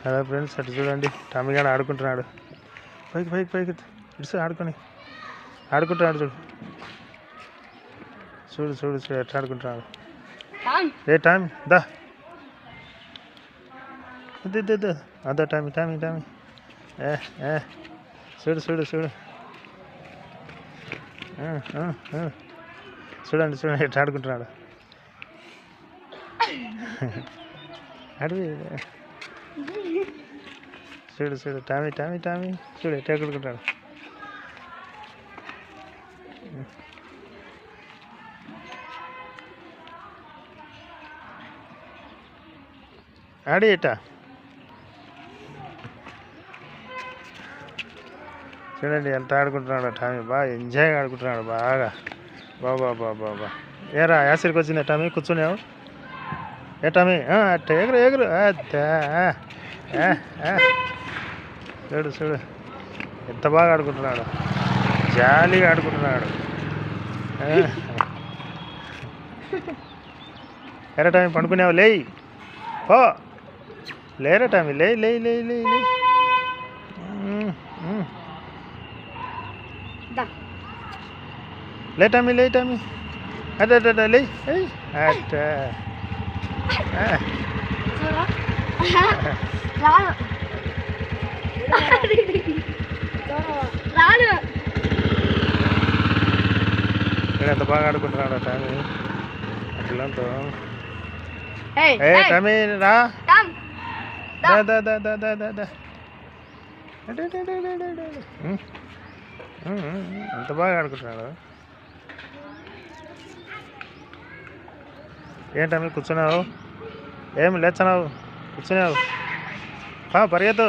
Hello friends, అటు చూడండి Tommy గాడు ఆడుకుంటున్నాడు. పైకి పైకి పైకి ఇటు ఆడుకుంటున్నాడు. చూడు ఎట్లా ఆడుకుంటున్నాడు. ఏ టామీ దా అదా టామీ చూడు చూడండి ఎట్లా ఆడుకుంటున్నాడు. అడివి చూడు టామీ చూడు ఎట్లా ఆడుకుంటున్నాడు. ఆడి ఎట్టా చూడండి ఎంత ఆడుకుంటున్నాడు టామీ. బాగా ఎంజాయ్గా ఆడుకుంటున్నాడు బాగా. బాబా ఏరా యాసిరికి వచ్చింది టామీ. కూర్చున్నావు ఏ టామీ? అట్ట ఎగురు చూడు ఎంత బాగా ఆడుకుంటున్నాడు. జాలీగా ఆడుకుంటున్నాడు. ఎరా టామీ పండుకునేవు? లేయి పో. లేరా టామీ? లే టామీ అదే లే అట్ట ఎంత బాగా ఆడుకుంటున్నాడు టామీ పిల్లలతో. టామీ రా ఎంత బాగా ఆడుకుంటున్నాడు. ఏంటమ్మి కూర్చున్నావు? ఏమి లేచనావు? కూర్చున్నావు పరిగెత్తు.